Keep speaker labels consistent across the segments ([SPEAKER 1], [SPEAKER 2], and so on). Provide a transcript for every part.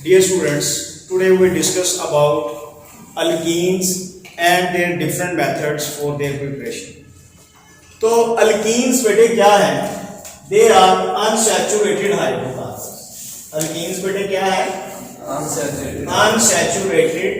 [SPEAKER 1] Dear students, today we discuss about alkenes and their different methods for their preparation. तो alkenes बेटे क्या है? They are unsaturated hydrocarbons. Alkenes बेटे क्या है? Unsaturated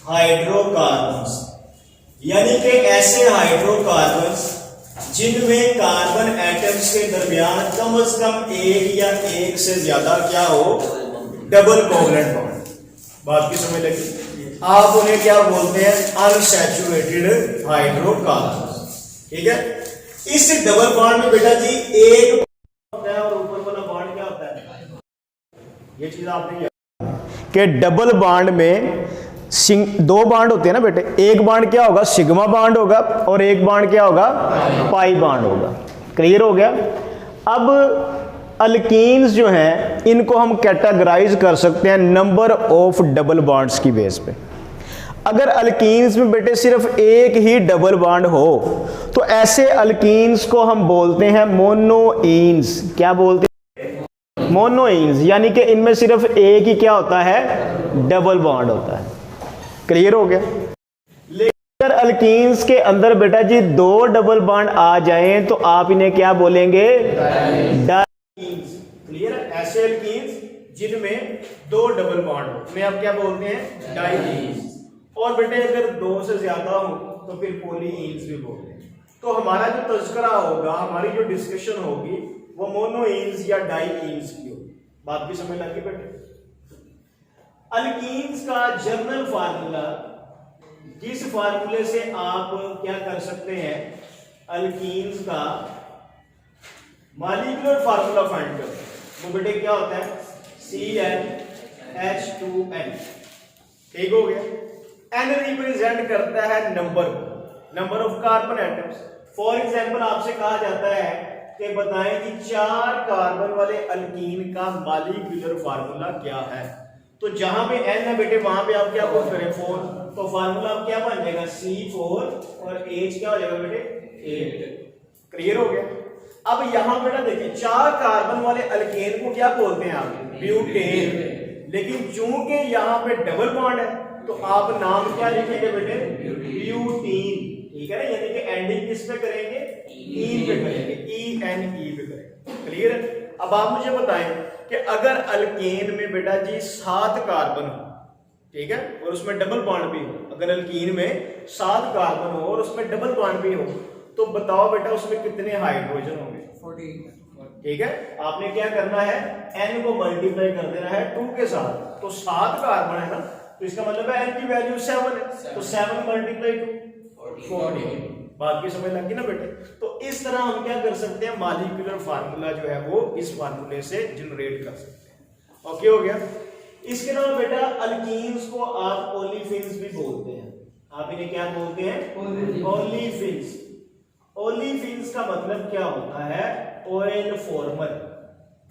[SPEAKER 1] hydrocarbons. यानी कि ऐसे हाइड्रोकार्बन्स जिनमें कार्बन एटम्स के दरमियान कम से कम एक या एक से ज्यादा क्या हो, डबल कोवलेंट बॉन्ड। बात की समझ लगी? आप उन्हें क्या बोलते हैं? Unsaturated hydrocarbons. ठीक है। इस डबल बॉन्ड में बेटा जी एक होता है और ऊपर वाला बॉन्ड क्या होता है? ये चीज आपने याद कि डबल बॉन्ड में दो बाड होते हैं ना बेटे। एक बाड क्या होगा? सिग्मा बाड होगा और एक बाड क्या होगा? पाई बाड होगा। क्लियर हो गया? अब अल्कीन्स जो हैं इनको हम कैटेगराइज कर सकते हैं नंबर ऑफ डबल बॉन्ड्स की बेस पे। अगर अल्कीन्स में बेटे सिर्फ एक ही डबल बॉन्ड हो तो ऐसे अल्कीन्स को हम बोलते हैं मोनोइन्स। क्या बोलते हैं? मोनोइन्स। यानी कि इनमें सिर्फ एक ही क्या होता है? डबल बॉन्ड होता है। क्लियर हो गया? लेकिन अल्कीन्स के अंदर बेटा जी दो डबल बॉन्ड आ जाएं तो आप इन्हें क्या बोलेंगे? डाइकीन्स। क्लियर है? ऐसे अल्कीन्स जिनमें दो डबल बॉन्ड हो उन्हें आप क्या बोलते हैं? डाइकीन्स। और बेटे अगर दो से ज्यादा हो तो फिर पॉलीइन्स भी बोलते हैं। तो हमारा जो तज़किरा होगा, हमारी जो डिस्कशन होगी वो मोनोइन्स या डाइकीन्स की होगी। बात भी समझ लगी बेटे? अल्कीन्स का जर्नल फार्मूला, जिस फार्मूले से आप क्या कर सकते हैं? अल्कीन्स का मॉलिक्यूलर फार्मूला फाइंड कर, वो बेटे क्या होता है? CnH2n। ठीक हो गया? N रिप्रेजेंट करता है number of carbon atoms. For example आपसे कहा जाता है कि बताएं कि 4 कार्बन वाले अल्कीन का मॉलिक्यूलर फार्मूला क्या है। तो जहां पे n है बेटे वहां पे आप क्या पुट करें? 4। तो फार्मूला आप क्या बन जाएगा? C4 और H क्या हो जाएगा बेटे? 8। क्लियर हो गया? अब यहां बेटा देखिए 4 कार्बन वाले अल्केन को क्या बोलते हैं आप? ब्यूटेन। लेकिन चूंकि यहां पे डबल बॉन्ड है तो आप नाम क्या लिखेंगे बेटे? ब्यूटीन। ठीक है ना? यानी कि एंडिंग किस पे करेंगे? ई पे करेंगे। ENE पे करेंगे। क्लियर है? अब आप मुझे बताएं कि अगर अल्केन में बेटा जी 7 कार्बन हो, ठीक है, और उसमें डबल बॉन्ड भी हो, अगर अल्कीन में 7 कार्बन हो और उसमें डबल बॉन्ड भी हो तो बताओ बेटा उसमें कितने हाइड्रोजन होंगे? 14। ठीक है? आपने क्या करना है? n को मल्टीप्लाई कर देना है 2 के साथ। तो 7 कार्बन है ना, तो इसका मतलब है n की वैल्यू 7 है। तो 7 मल्टीप्लाई 2 14। बात की समझ लगी ना बेटे? तो इस तरह हम क्या कर सकते हैं? मॉलिक्यूलर फार्मूला जो है वो इस फार्मूले से जनरेट कर सकते हैं। ओके हो गया? इसके अलावा बेटा अल्कीन्स को आप ओलिफिन्स भी बोलते हैं। आप इन्हें क्या बोलते हैं? ओलिफिन्स। ओलिफिन्स का मतलब क्या होता है? Oil former.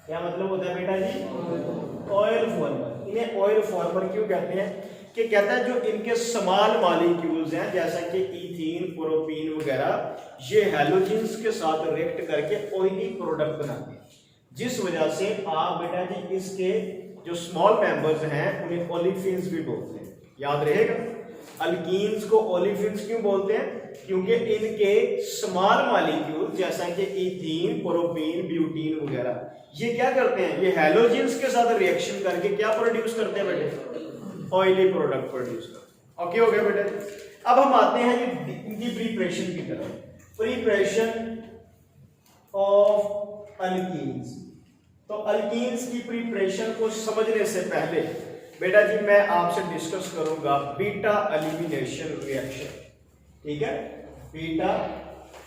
[SPEAKER 1] क्या मतलब होता है बेटा जी? Oil former. इन्हें ऑयल फॉर्मर क्यों कहते हैं? कि कहता है जो इनके स्मॉल मॉलिक्यूल्स हैं जैसा कि इथीन, प्रोपीन वगैरह, ये हैलोजेंस के साथ रिएक्ट करके ऑयली प्रोडक्ट बनाते हैं, जिस वजह से आप बेटा जी इसके जो स्मॉल मेंबर्स हैं उन्हें ओलिफिन्स भी बोलते हैं। याद रहेगा? अल्कीन्स को ओलिफिन्स क्यों बोलते हैं? क्योंकि इनके स्मॉल मॉलिक्यूल जैसा कि इथीन, प्रोपीन, ब्यूटीन वगैरह ये क्या करते हैं? ये हैलोजेंस के साथ रिएक्शन करके क्या प्रोड्यूस करते हैं बेटे? ऑयली प्रोडक्ट प्रोड्यूस करते। ओके हो गया बेटे? अब हम आते हैं ये इनकी प्रिपरेशन की तरफ। Preparation of alkenes. तो अल्कीन्स की प्रिपरेशन को समझने से पहले बेटा जी मैं आपसे डिस्कस करूंगा बीटा एलिमिनेशन रिएक्शन। ठीक है? Beta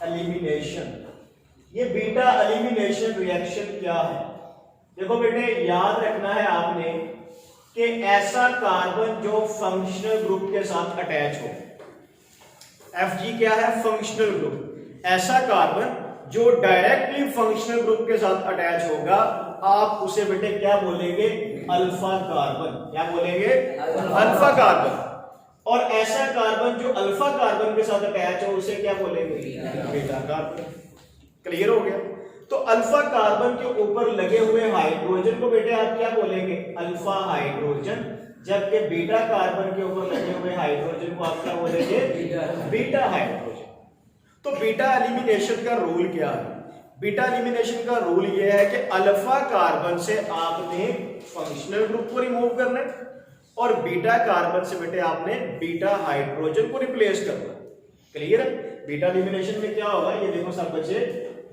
[SPEAKER 1] elimination. ये बीटा एलिमिनेशन रिएक्शन क्या है? देखो बेटे याद रखना है आपने कि ऐसा कार्बन जो फंक्शनल ग्रुप के साथ अटैच हो। Fg क्या है? Functional group. ऐसा कार्बन जो डायरेक्टली फंक्शनल ग्रुप के साथ अटैच होगा आप उसे बेटे क्या बोलेंगे? Alpha carbon. क्या बोलेंगे? Alpha carbon. और ऐसा कार्बन जो अल्फा कार्बन के साथ अटैच हो उसे क्या बोलेंगे? Beta carbon. क्लियर हो गया? तो अल्फा कार्बन के ऊपर लगे हुए हाइड्रोजन को बेटे आप क्या बोलेंगे? Alpha hydrogen. जबकि बीटा कार्बन के ऊपर लगे हुए हाइड्रोजन को आप क्या बोलेंगे? Beta hydrogen. तो बीटा एलिमिनेशन का रूल क्या है? बीटा एलिमिनेशन का रूल यह है कि अल्फा कार्बन से आपने फंक्शनल ग्रुप को रिमूव करना है और बीटा कार्बन से बेटे आपने बीटा हाइड्रोजन को रिप्लेस करना है। क्लियर है? बीटा एलिमिनेशन में क्या होगा ये देखो सब बच्चे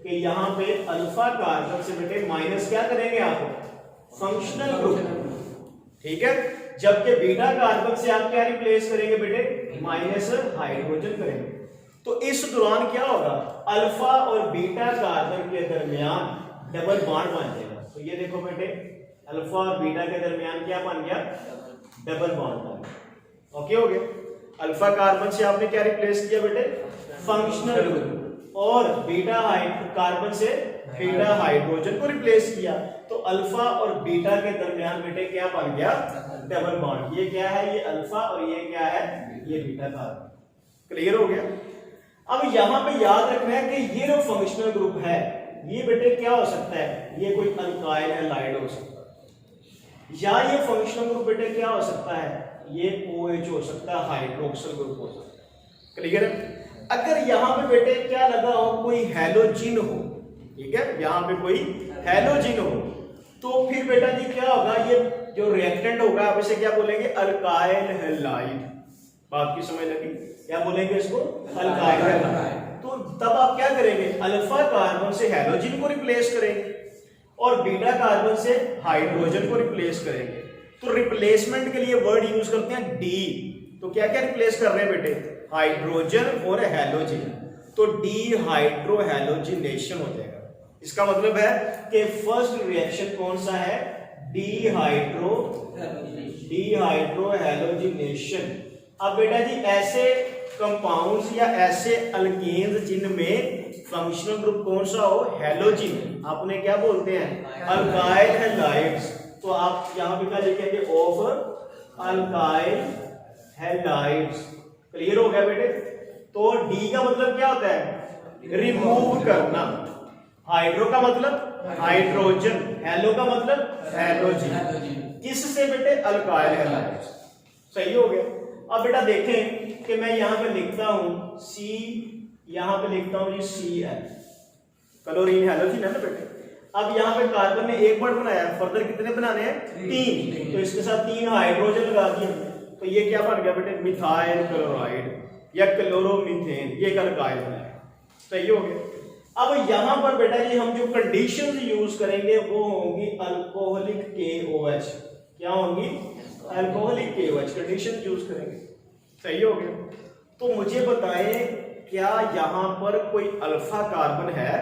[SPEAKER 1] कि यहाँ पे अल्फा कार्बन से बेटे माइनस क्या करेंगे आप? Functional group. ठीक है? जबकि बीटा कार्बन से आप क्या रिप्लेस करेंगे बेटे? माइनस हाइड्रोजन करेंगे। तो इस दौरान क्या होगा? अल्फा और बीटा कार्बन के दरमियान डबल बॉन्ड बन जाएगा। तो ये देखो बेटे अल्फा और बीटा के दरमियान क्या बन गया? डबल बॉन्ड बन गया। ओके हो गया? अल्फा कार्बन से आपने क्या रिप्लेस किया बेटे? Functional group. और बीटा कार्बन से बीटा हाइड्रोजन को रिप्लेस किया। तो अल्फा और बीटा के दरमियान बेटे क्या बन गया? Double bond. ये क्या है? ये अल्फा और ये क्या है? ये बीटा कार्बन। क्लियर हो गया? अब यहां पे याद रखना है कि ये जो फंक्शनल ग्रुप है ये बेटे क्या हो सकता है? ये कोई अल्काइल हैलाइड हो सकता है, या ये फंक्शनल ग्रुप बेटे क्या हो सकता है? ये OH हो सकता है, हाइड्रोक्सिल ग्रुप हो सकता है। क्लियर है? अगर यहां पे बेटे क्या लगा हो? कोई हैलोजिन हो, ठीक है, यहां पे कोई हैलोजिन हो, तो फिर बेटा जी क्या होगा? ये जो रिएक्टेंट होगा आप इसे क्या बोलेंगे? Alkyl halide. बात की समझ लगी? क्या बोलेंगे इसको? Alkyl halide. तो तब आप क्या करेंगे? अल्फा कार्बन से हैलोजिन को रिप्लेस करेंगे और बीटा कार्बन से हाइड्रोजन को रिप्लेस करेंगे। तो रिप्लेसमेंट के लिए वर्ड यूज करते हैं डी। तो क्या क्या रिप्लेस कर रहे हैं बेटे? हाइड्रोजन और हैलोजिन। तो डी हाइड्रो हैलोजिनेशन हो जाएगा। इसका मतलब है कि फर्स्ट रिएक्शन कौन सा है? D hydro halogenation. अब बेटा जी ऐसे कंपाउंड्स या ऐसे अल्केन्स जिनमें फंक्शनल ग्रुप कौन सा हो? हैलोजिन, आपने क्या बोलते हैं? Alkyl halides. तो आप यहां पे क्या लिखेंगे? Of alkyl halides. क्लियर हो गया बेटे? तो डी का मतलब क्या होता है? रिमूव करना। हाइड्रो का मतलब हाइड्रोजन, हेलो का मतलब हैलोजिन। किससे बेटे? Alkyl halides. सही हो गया? अब बेटा देखें कि मैं यहां पे लिखता हूं सी, यहां पे लिखता हूं जी Cl, क्लोरीन हैलोजिन है ना बेटे। अब यहां पे कार्बन ने एक बॉन्ड बनाया, फर्दर कितने बनाने हैं? 3। तो इसके साथ 3 हाइड्रोजन लगा दिए। तो ये क्या बन गया बेटे? मिथाइल क्लोराइड या क्लोरोमीथेन। ये एक अल्काइल बनाया। सही हो गया? अब यहां पर बेटा जी हम जो कंडीशंस यूज करेंगे वो होंगी अल्कोहलिक KOH। क्या होंगी? अल्कोहलिक KOH कंडीशन यूज करेंगे। सही हो गया? तो मुझे बताएं क्या यहां पर कोई अल्फा कार्बन है?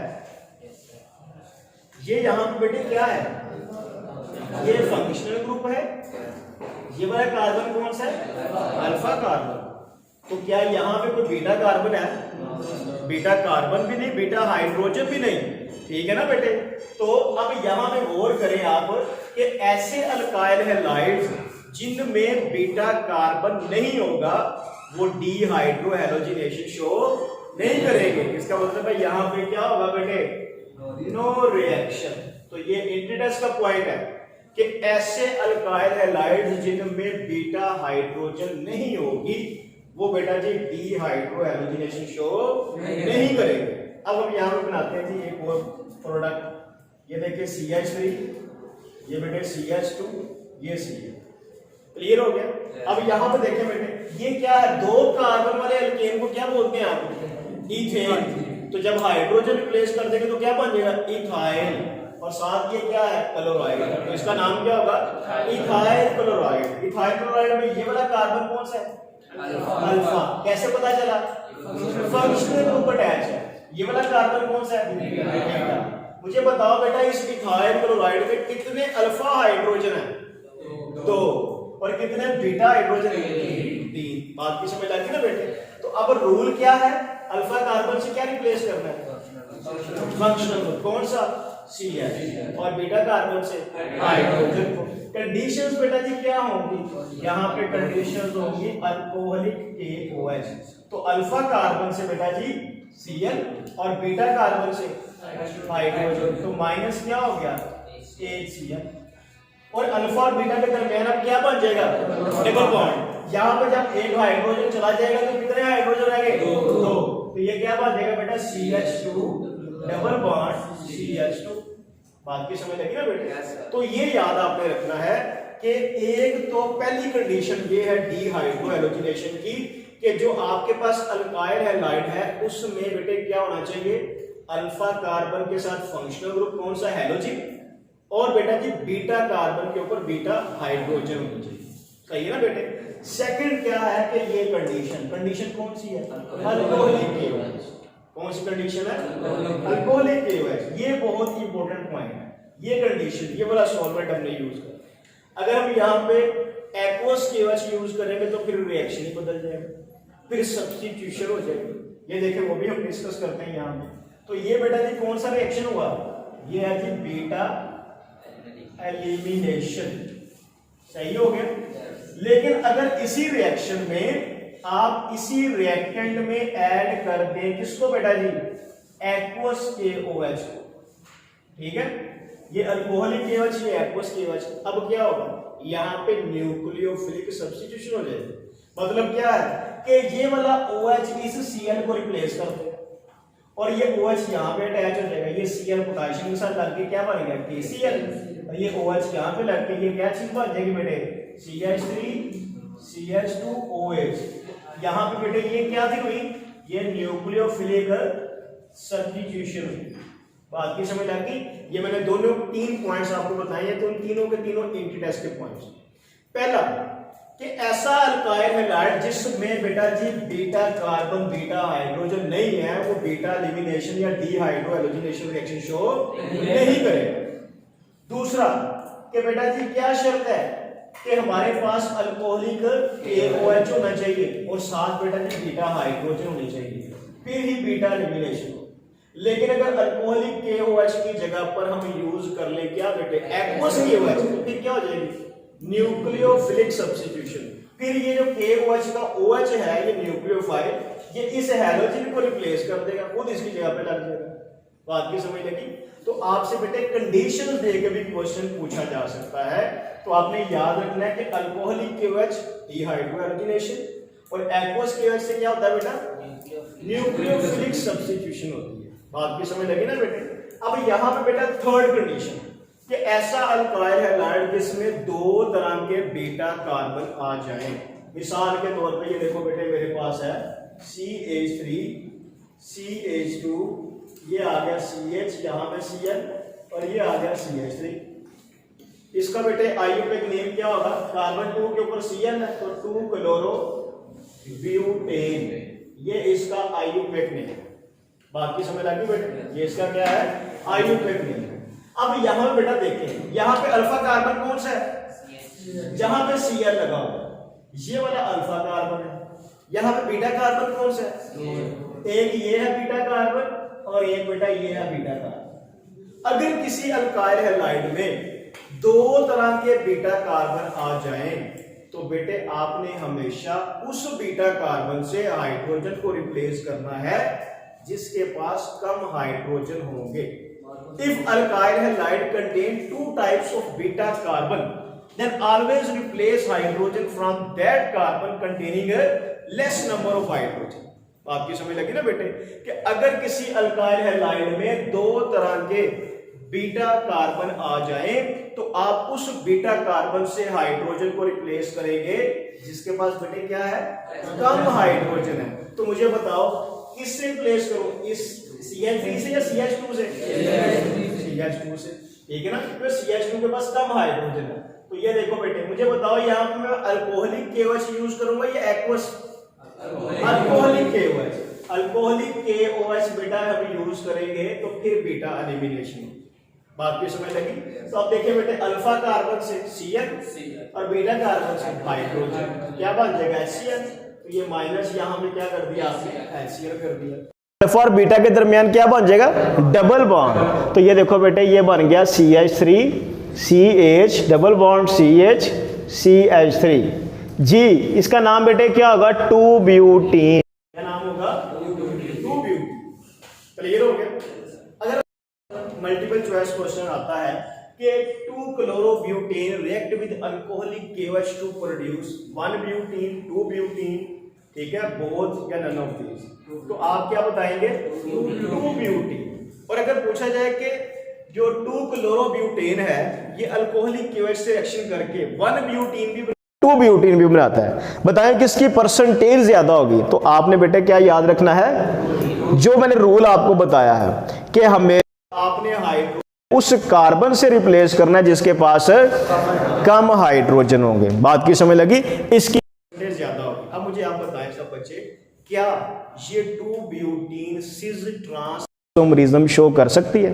[SPEAKER 1] ये यहां पे बेटे क्या है? ये फंक्शनल ग्रुप है। ये वाला कार्बन कौन सा है? Alpha carbon. तो क्या यहां पे कोई बीटा कार्बन है? बीटा कार्बन भी नहीं, बीटा हाइड्रोजन भी नहीं। ठीक है ना बेटे? तो अब यहां पे गौर करें आप कि ऐसे अल्काइल हैलाइड्स जिनमें बीटा कार्बन नहीं होगा वो डी हाइड्रो हैलोजिनेशन शो नहीं करेंगे। इसका मतलब है यहां पे क्या होगा बेटे? No reaction. तो ये इंट्रोडक्शन का पॉइंट है कि ऐसे अल्काइल हैलाइड्स जिनमें बीटा हाइड्रोजन नहीं होगी वो बेटा जी डी हाइड्रो हैलोजिनेशन शो नहीं करेंगे। अब हम यहां पे बनाते हैं जी एक और प्रोडक्ट। ये देखिए CH3, ये बेटे CH2, ये CH। क्लियर हो गया? अब यहां पे देखें बेटे ये क्या है? 2 कार्बन वाले अल्केन को क्या बोलते हैं आप? इथेन। तो जब हाइड्रोजन रिप्लेस कर देंगे तो क्या बन जाएगा? इथाइल। और साथ ये क्या है? क्लोराइड। तो इसका नाम क्या होगा? Ethyl chloride. इथाइल क्लोराइड में ये वाला कार्बन कौन सा है? अल्फा। कैसे पता चला? फंक्शनल ग्रुप अटैच है। ये वाला कार्बन कौन सा है? बीटा। मुझे बताओ बेटा इस इथाइल क्लोराइड में कितने अल्फा हाइड्रोजन है? 2। और कितने बीटा हाइड्रोजन है? 3। बात की समझ आती है ना बेटे? तो अब रूल क्या है? अल्फा कार्बन से क्या रिप्लेस करना है? Functional group. कौन सा? Cl। और बीटा कार्बन से हाइड्रोजन को। कंडीशंस बेटा जी क्या होंगी? यहाँ पे कंडीशंस होंगी अल्कोहलिक KOH। तो अल्फा कार्बन से बेटा जी Cl और बीटा कार्बन से हाइड्रोजन, तो माइनस क्या हो गया HCl। और अल्फा और बीटा के दरमियान अब क्या बन जाएगा डबल बॉन्ड। यहाँ पे जब एक हाइड्रोजन चला जाएगा तो कितने हाइड्रोजन रहेंगे दो, तो ये क्या बन जाएगा बेटा CH2 डबल बॉन्ड CH2। बात की समझ लगी ना बेटे। तो ये याद आपने रखना है कि एक तो पहली कंडीशन ये है डीहाइड्रो हैलोजिनेशन की कि जो आपके पास अल्काइल हैलाइड है उसमें बेटे क्या होना चाहिए अल्फा कार्बन के साथ फंक्शनल ग्रुप कौन सा हैलोजिन, और बेटा जी बीटा कार्बन के ऊपर बीटा हाइड्रोजन होना चाहिए। सही है ना बेटे। सेकंड क्या है कि ये कंडीशन कौन सी है अल्कोहलिक केओएच। कौन सी कंडीशन है अल्कोहलिक केओएच। ये बहुत इंपॉर्टेंट पॉइंट है ये कंडीशन, ये वाला सॉल्वेंट हमने यूज कर। अगर हम यहाँ पे एक्वस केओएच यूज करेंगे तो फिर रिएक्शन ही बदल जाएगा, फिर सब्स्टिट्यूशन हो जाएगी। ये देखें वो भी हम डिस्कस करते हैं यहाँ पे। तो ये बेटा जी कौन सा रिएक्शन हुआ, ये है जी बीटा एलिमिनेशन। सही हो गया। लेकिन अगर इसी रिएक्शन में आप इसी रिएक्टेंट में ऐड कर दें किसको बेटा जी एक्वस केओएच को, ठीक है, ये अल्कोहलिक केओएच ये एक्वस केओएच, अब क्या होगा यहाँ पे न्यूक्लियोफिलिक सब्स्टिट्यूशन हो जाएगी। मतलब क्या है कि ये वाला OH इस Cl को रिप्लेस कर दे और ये OH यहाँ पे अटैच हो जाएगा, ये Cl पोटेशियम के साथ लग के क्या बन गया KCl, और ये OH यहाँ पे लग के ये क्या चीज बन जाएगी बेटे CH3 CH2OH। यहाँ पे बेटे ये क्या थी हुई, ये न्यूक्लियोफिलिक सब्स्टिट्यूशन हुई। बात की समझ आ गई। ये मैंने दोनों 3 पॉइंट्स आपको बताए हैं, तो इन तीनों के तीनों एंटीटेस्ट के पॉइंट्स। पहला कि ऐसा अल्काइल हैलाइड जिसमें बेटा जी बीटा कार्बन बीटा हाइड्रोजन नहीं है वो बीटा एलिमिनेशन या डीहाइड्रो हैलोजिनेशन रिएक्शन शो नहीं करेगा। दूसरा कि बेटा जी क्या शर्त है कि हमारे पास अल्कोहलिक KOH होना चाहिए और साथ बेटा जी बीटा हाइड्रोजन होनी चाहिए, फिर ही बीटा एलिमिनेशन हो। लेकिन अगर अल्कोहलिक KOH की जगह पर हम यूज कर ले क्या बेटे एक्वस KOH, तो फिर क्या हो जाएगी न्यूक्लियोफिलिक सब्स्टिट्यूशन। फिर ये जो KOH का OH है ये न्यूक्लियोफाइल, ये इस हैलोजन को रिप्लेस कर देगा, खुद इसकी जगह पे लग जाएगा। बात की समझ लगी। तो आपसे बेटे कंडीशन देके भी क्वेश्चन पूछा जा सकता है, तो आपने याद रखना है कि अल्कोहलिक KOH डीहाइड्रो हैलोजिनेशन और एक्वस KOH से क्या होता है बेटा न्यूक्लियोफिलिक सब्स्टिट्यूशन होती है। बात की समझ लगी ना बेटे। अब यहाँ पे बेटा थर्ड कंडीशन कि ऐसा अल्काइल हैलाइड जिसमें 2 तरह के बीटा कार्बन आ जाएं। मिसाल के तौर पे ये देखो बेटे मेरे पास है CH3 CH2, ये आ गया CH, यहाँ पे Cl और ये आ गया CH3। इसका बेटे आईयूपीएक नेम क्या होगा, कार्बन 2 के ऊपर Cl है तो 2 क्लोरो ब्यूटेन, ये इसका आईयूपीएक नेम है। बाकी समझ आ गई बेटे, ये इसका क्या है आईयूपीएक नेम है। अब यहाँ पे बेटा देखें, यहाँ पे अल्फा कार्बन कौन सा है, जहां पे Cl लगा हुआ ये वाला अल्फा कार्बन है। यहाँ पे बीटा कार्बन कौन सा है, एक ये है बीटा कार्बन और एक बेटा ये है बीटा कार्बन। अगर किसी अल्काइल हैलाइड में 2 तरह के बीटा कार्बन आ जाएं तो बेटे आपने हमेशा उस बीटा कार्बन से हाइड्रोजन को रिप्लेस करना है जिसके पास कम हाइड्रोजन होंगे। If alkyl halide contain 2 types of beta carbon, then always replace hydrogen from that carbon containing a less number of hydrogen। आपकी समझ लगी ना बेटे कि अगर किसी अल्काइल हैलाइड में 2 तरह के बीटा कार्बन आ जाएं तो आप उस बीटा कार्बन से हाइड्रोजन को रिप्लेस करेंगे जिसके पास बेटे क्या है कम हाइड्रोजन है। तो मुझे बताओ किससे रिप्लेस करूं, इस CH3 से या CH2 से, CH2 से, ठीक है ना, तो CH2 के पास कम हाइड्रोजन है। तो ये देखो बेटे मुझे बताओ यहाँ पे मैं अल्कोहलिक KOH यूज करूंगा या aqueous, alcoholic KOH, alcoholic KOH बेटा हम यूज करेंगे तो फिर बीटा एलिमिनेशन। बात की समझ लगी। तो अब देखिए बेटे अल्फा कार्बन से Cl और बीटा कार्बन से हाइड्रोजन क्या बन जाएगा HCl, तो ये माइनस यहाँ पे क्या कर दिया आपने HCl कर दिया। अल्फा और बीटा के दरमियान क्या बन जाएगा डबल बॉन्ड। तो ये देखो बेटे ये बन गया CH3 CH double bond CH CH3 जी। इसका नाम बेटे क्या होगा 2 ब्यूटीन, क्या नाम होगा 2 ब्यूटीन। कि 2 chlorobutane react with alcoholic KOH to produce 1 butene 2 butene, ठीक है, बोथ या नन ऑफ दीज, तो आप क्या बताएंगे 2 ब्यूटीन। और अगर पूछा जाए कि जो 2 क्लोरोब्यूटेन है ये अल्कोहलिक KOH से रिएक्शन करके 1 ब्यूटीन भी 2 ब्यूटीन भी बनाता है, बताएं किसकी परसेंटेज ज्यादा होगी। तो आपने बेटे क्या याद रखना है, जो मैंने रूल आपको बताया है कि हमें आपने हाइड्रोजन उस कार्बन से रिप्लेस करना है जिसके पास कम हाइड्रोजन होंगे। बात की समझ लगी, इसकी परसेंटेज ज्यादा होगी। अब मुझे आप बताएं सब बच्चे, क्या ये 2 butene cis trans isomerism show कर सकती है?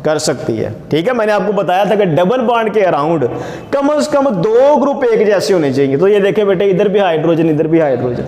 [SPEAKER 1] कर सकती है, ठीक है। मैंने आपको बताया था कि डबल बॉन्ड के अराउंड कम से कम 2 ग्रुप एक जैसे होने चाहिए। तो ये देखें बेटे, इधर भी हाइड्रोजन इधर भी हाइड्रोजन,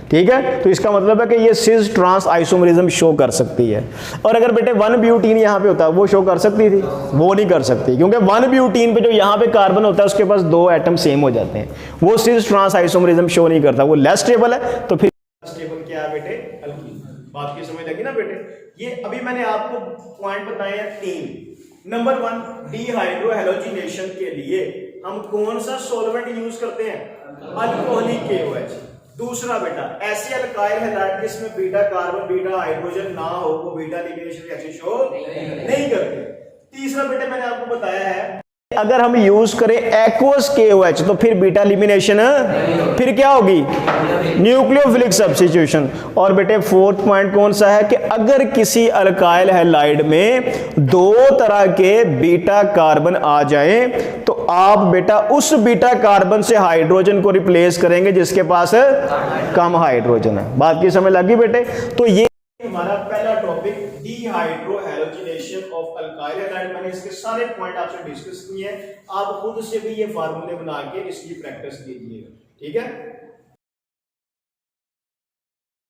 [SPEAKER 1] ठीक है। तो इसका मतलब है कि ये सिस ट्रांस आइसोमरिज्म शो कर सकती है। और अगर बेटे 1 ब्यूटीन यहाँ पे होता है, वो शो कर सकती थी? वो नहीं कर सकती, क्योंकि 1 ब्यूटीन पे जो यहाँ पे कार्बन होता है उसके पास 2 एटम सेम हो जाते हैं, वो सिस ट्रांस आइसोमरिज्म शो नहीं करता, वो लेस स्टेबल है। तो फिर स्टेबल क्या है बेटे? अल्कीन। बात की समझ लगी ना बेटे। ये अभी मैंने आपको पॉइंट बताए हैं 3। नंबर 1, डीहाइड्रो हैलोजिनेशन के लिए हम कौन सा सॉल्वेंट यूज करते हैं? Alcoholic KOH। दूसरा बेटा, ऐसे अल्काइल हैलाइड जिसमें बीटा कार्बन बीटा हाइड्रोजन ना हो, वो बीटा लिमिनेशन रिएक्शन शो नहीं करते। तीसरा बेटा मैंने आपको बताया है, अगर हम यूज करें एक्वस KOH तो फिर बीटा लिमिनेशन फिर क्या होगी? Nucleophilic substitution. और बेटे 4th पॉइंट कौन सा है कि अगर किसी अल्काइल हैलाइड में 2 तरह के बीटा कार्बन आ जाएं तो आप बेटा उस बीटा कार्बन से हाइड्रोजन को रिप्लेस करेंगे जिसके पास कम हाइड्रोजन है। बात की समझ लगी बेटे? तो ये हमारा पहला topic dehydro halogenation of alkyl halide. मैंने इसके सारे पॉइंट आपसे डिस्कस किए हैं, आप खुद से भी ये फार्मूले बना के इसकी प्रैक्टिस कीजिएगा, ठीक है।